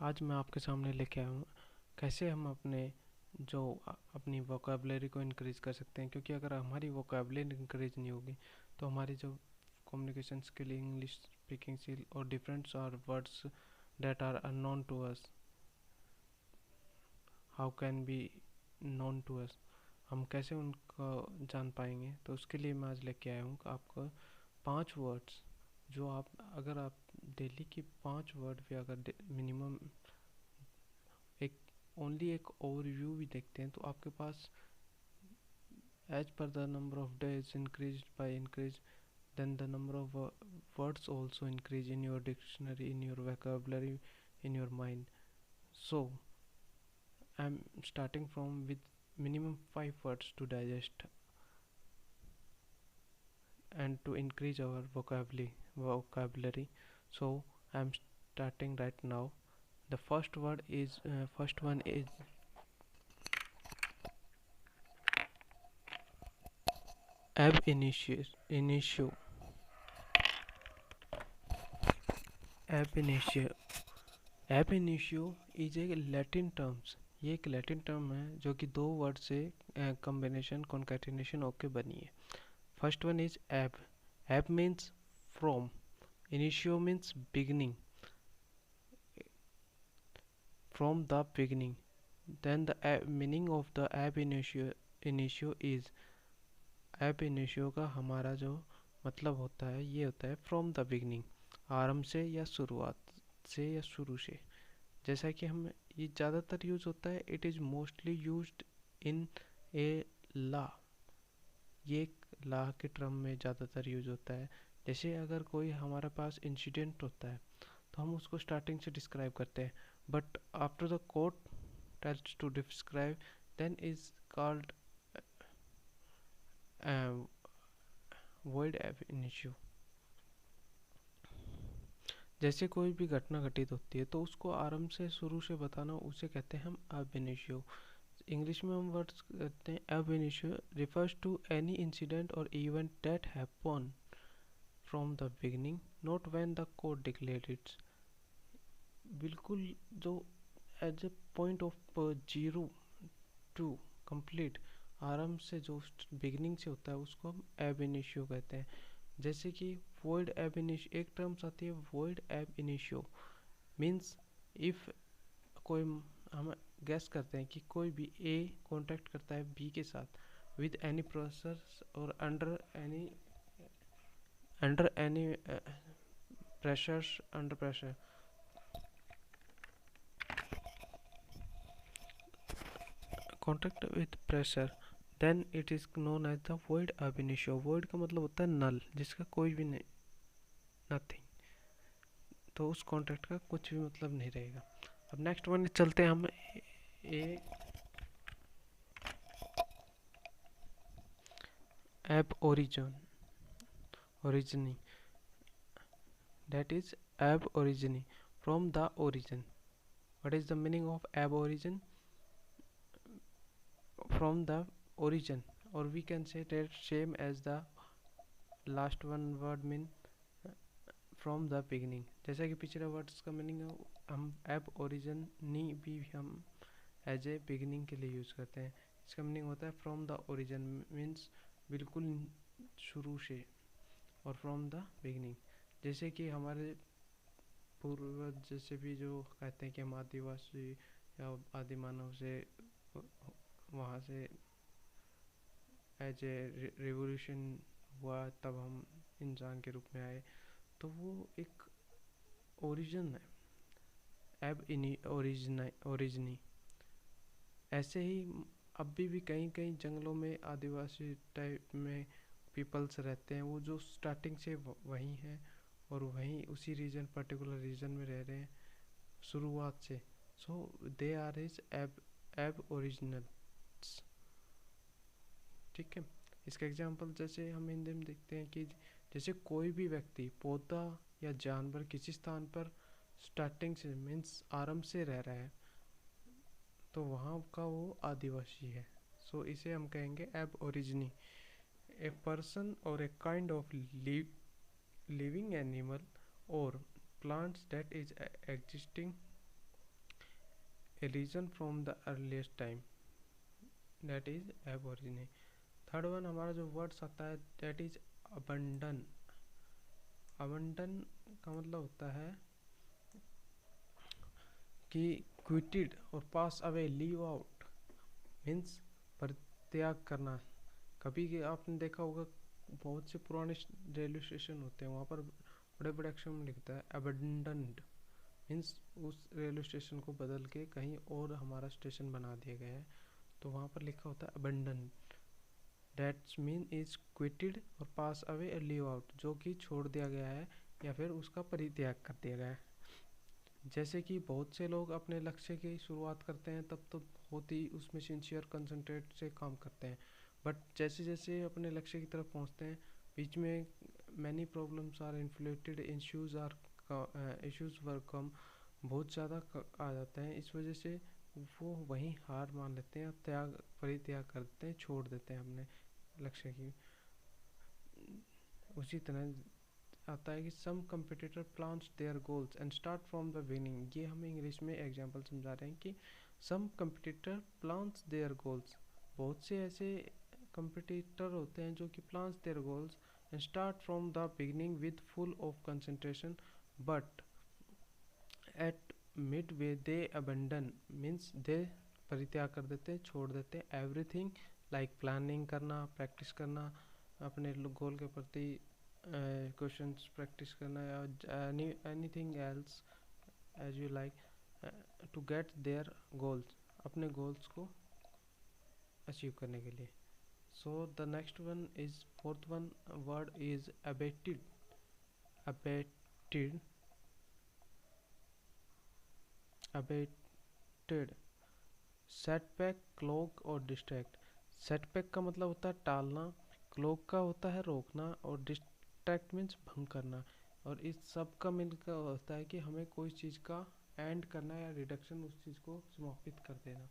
आज मैं आपके सामने लेके आया हूँ कैसे हम अपनी वोकेबलरी को इंक्रीज़ कर सकते हैं, क्योंकि अगर हमारी वोकेबलरी इंक्रीज नहीं होगी तो हमारी जो communication skill, English speaking skill और different are words that are unknown to us, how can be known to us, हम कैसे उनको जान पाएंगे। तो उसके लिए मैं आज लेके आया हूँ आपको 5 वर्ड्स जो अगर आप डेली की 5 वर्ड पे अगर मिनिमम एक ओनली एक ओवरव्यू भी देखते हैं तो आपके पास as per the number of days increase, then the number of words also increase in your dictionary, in your vocabulary, in your mind. So I'm starting from with minimum 5 words to digest and to increase our vocabulary. So I'm starting right now. The first one is initio. ab initio ab initio is a Latin terms. ये एक Latin term है जो कि 2 word से combination concatenation होके बनी है। First one is ab. Ab means from, initio means beginning, from the beginning. Then the meaning of the ab initio is, ab initio का हमारा जो मतलब होता है ये होता है फ्रॉम द बिगिनिंग, आरंभ से या शुरुआत से या शुरू से। जैसा कि हम ये ज़्यादातर यूज होता है, it is mostly used in a law. ये एक ला के टर्म में ज़्यादातर यूज होता है। जैसे अगर कोई हमारे पास इंसिडेंट होता है तो हम उसको स्टार्टिंग से डिस्क्राइब करते हैं, but after the court tells to describe, then is called word ab initio. जैसे कोई भी घटना घटित होती है तो उसको आरंभ से शुरू से बताना, उसे कहते हैं हम अब इनिशियो। इंग्लिश में हम वर्ड्स कहते हैं अब initio refers to any incident और event that happen from the beginning, not when the court declared its. बिल्कुल जो as a point of zero to complete, आरंभ से जो बिगिनिंग से होता है उसको हम एब इनिशियो कहते हैं। जैसे कि वॉइड एब इनिशियो, एक टर्म्स आती है वॉइड एब इनिशियो, मीन्स इफ कोई, हम गैस करते हैं कि कोई भी ए कॉन्टैक्ट करता है बी के साथ विद एनी प्रोसेस और under any under pressure, contact with pressure, then it is known as the void ab initio. Void का मतलब होता है नल, जिसका कोई भी नहीं, नथिंग, तो उस कॉन्टैक्ट का कुछ भी मतलब नहीं रहेगा। अब नेक्स्ट वन चलते हैं हम ए एब ओरिजिनी, that is ab origine, from the origin. What is the meaning of ab origin? From the origin, or we can say that same as the last one word mean from the beginning। जैसा कि पिछले words का meaning हम ab origin भी हम as a beginning के लिए use करते हैं। इसका मीनिंग होता है फ्रॉम द ओरिजिन, मीन्स बिल्कुल शुरू से, और फ्रॉम द बिगिनिंग। जैसे कि हमारे पूर्वज जैसे भी जो कहते हैं कि हम आदिवासी या आदि मानव से वहाँ से एज ए रिवोल्यूशन हुआ तब हम इंसान के रूप में आए, तो वो एक ओरिजिन है, एब इनी ओरिजिनी। ऐसे ही अभी भी कहीं कहीं जंगलों में आदिवासी टाइप में पीपल्स रहते हैं, वो जो स्टार्टिंग से वहीं हैं और वहीं उसी रीजन, पर्टिकुलर रीजन में रह रहे हैं शुरुआत से। सो दे आर इज एब ओरिजिनल्स। ठीक है, इसका एग्जांपल जैसे हम हिंदी में देखते हैं कि जैसे कोई भी व्यक्ति, पौधा या जानवर किसी स्थान पर स्टार्टिंग से मीन्स आरंभ से रह रहा है तो वहाँ का वो आदिवासी है। सो इसे हम कहेंगे एब ओरिजिनी। ए पर्सन और a kind of living animal और plants that is existing a region from the earliest time, that is aborigine. Third one हमारा जो वर्ड्स आता है दैट इज अबंडन। अबंडन का मतलब होता है कि क्विटेड और pass away, leave out means परित्याग करना। कभी के आपने देखा होगा बहुत से पुराने रेलवे स्टेशन होते हैं, वहाँ पर बड़े बड़े अक्षर में लिखता है अबंडन्ड, मीन्स उस रेलवे स्टेशन को बदल के कहीं और हमारा स्टेशन बना दिया गया है, तो वहाँ पर लिखा होता है abandon. That's mean is quoted और पास अवे और लीव आउट, जो कि छोड़ दिया गया है या फिर उसका परित्याग कर दिया गया है। जैसे कि बहुत से लोग अपने लक्ष्य की शुरुआत करते हैं तब तो बहुत ही उसमें सिंसियर कंसंट्रेट से काम करते हैं, बट जैसे जैसे अपने लक्ष्य की तरफ पहुंचते हैं बीच में many problems are inflated, issues were come, बहुत ज़्यादा आ जाते हैं, इस वजह से वो वहीं हार मान लेते हैं, परित्याग कर देते हैं, छोड़ देते हैं अपने लक्ष्य की। उसी तरह आता है कि some competitor plans their goals and start from the beginning. ये हमें इंग्लिश में एग्जांपल समझा रहे हैं कि some competitor plans their goals, बहुत से ऐसे कंपिटिटर होते हैं जो कि plans their goals and start from the beginning with full of concentration, but at mid way they abandon means they परित्याग कर देते हैं, छोड़ देते हैं एवरीथिंग, लाइक प्लानिंग करना, प्रैक्टिस करना, अपने गोल के प्रति क्वेश्चंस प्रैक्टिस करना, या anything else as you like to get their goals, अपने गोल्स को अचीव करने के लिए। So the next one is fourth one word is abated. Abated, abated, setback, cloak और डिस्ट्रैक्ट। सेटबैक का मतलब होता है टालना, क्लोक का होता है रोकना, और डिस्ट्रैक्ट मीन्स भंग करना। और इस सब का मिलकर होता है कि हमें कोई चीज़ का एंड करना या रिडक्शन, उस चीज़ को समापित कर देना।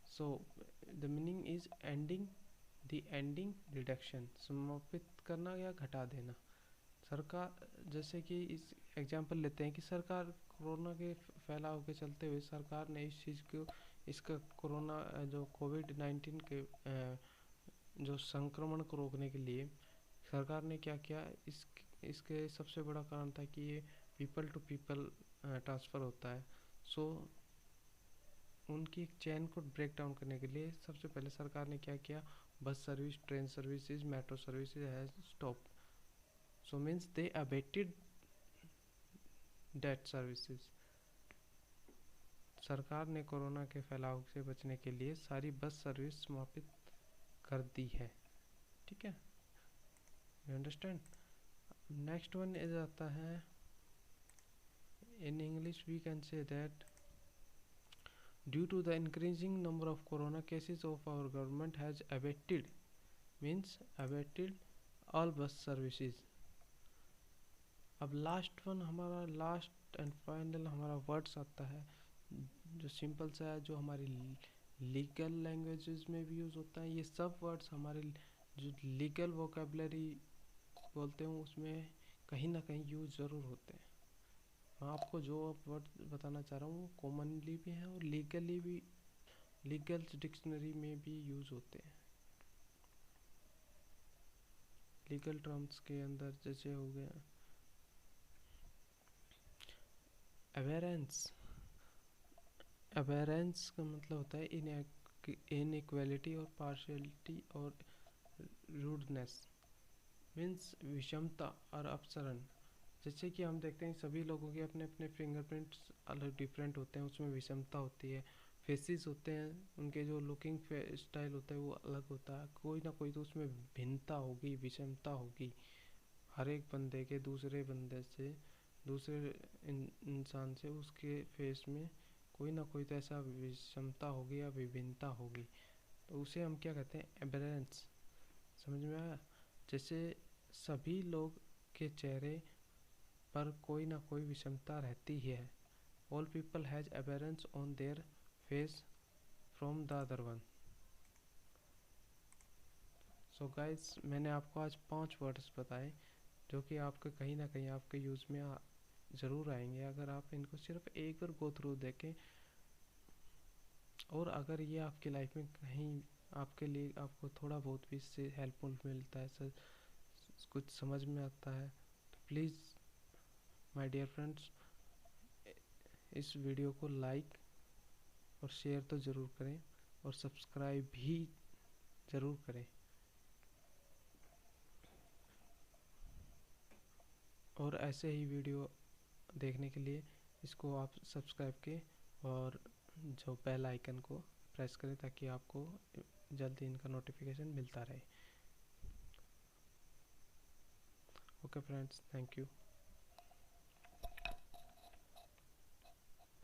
So the meaning is ending, the ending, reduction, समापित करना या घटा देना। सरकार, जैसे कि इस एग्जांपल लेते हैं कि सरकार कोरोना के फैलाव के चलते हुए सरकार ने इस चीज़ को, इसका कोरोना जो कोविड-19 के जो संक्रमण को रोकने के लिए सरकार ने क्या किया, इसके सबसे बड़ा कारण था कि ये पीपल टू पीपल ट्रांसफ़र होता है। सो उनकी एक चेन को ब्रेक डाउन करने के लिए सबसे पहले सरकार ने क्या किया, bus service, train services, metro services has stop. So means they abetted that services. सरकार ने कोरोना के फैलाव से बचने के लिए सारी बस सर्विस समापित कर दी है। ठीक है, you understand. Next one is आता है in English we can say that due to the increasing number of corona cases of our government has abated, means abated all bus services. अब last one, हमारा last and final हमारा words आता है जो simple सा है, जो हमारी लीगल लैंग्वेजेस में भी यूज़ होता है। ये सब वर्ड्स हमारे जो लीगल वोकेबलरी बोलते हैं उसमें कहीं ना कहीं यूज़ ज़रूर होते हैं। मैं आपको जो वर्ड बताना चाह रहा हूँ वो कॉमनली भी हैं और लीगली भी, लीगल डिक्शनरी में भी यूज़ होते हैं। लीगल टर्म्स के अंदर जैसे हो गया अवेरेंस। अवेरेंस का मतलब होता है इनइक्वालिटी और पार्शियलिटी और रूडनेस, मीन्स विषमता और अपसरण। जैसे कि हम देखते हैं सभी लोगों के अपने अपने फिंगरप्रिंट्स अलग डिफरेंट होते हैं, उसमें विषमता होती है। फेसेस होते हैं, उनके जो लुकिंग स्टाइल होता है वो अलग होता है, कोई ना कोई तो उसमें भिन्नता होगी, विषमता होगी। हर एक बंदे के दूसरे बंदे से, दूसरे इंसान से उसके फेस में कोई ना कोई तो ऐसा विषमता होगी या विभिन्नता होगी, तो उसे हम क्या कहते हैं, एबरेंस। समझ में आया। जैसे सभी लोग के चेहरे पर कोई ना कोई विषमता रहती है। All people has aberrance on their face from the other one. So guys, मैंने आपको आज 5 वर्ड्स बताए जो कि आपके कहीं ना कहीं आपके यूज़ में ज़रूर आएंगे अगर आप इनको सिर्फ एक बार गो थ्रू देखें। और अगर ये आपकी लाइफ में कहीं आपके लिए आपको थोड़ा बहुत भी इससे हेल्पफुल मिलता है, सर कुछ समझ में आता है, तो प्लीज़ माय डियर फ्रेंड्स इस वीडियो को लाइक और शेयर तो ज़रूर करें और सब्सक्राइब भी ज़रूर करें। और ऐसे ही वीडियो देखने के लिए इसको आप सब्सक्राइब के और जो बेल आइकन को प्रेस करें ताकि आपको जल्दी इनका नोटिफिकेशन मिलता रहे। Okay friends, thank you.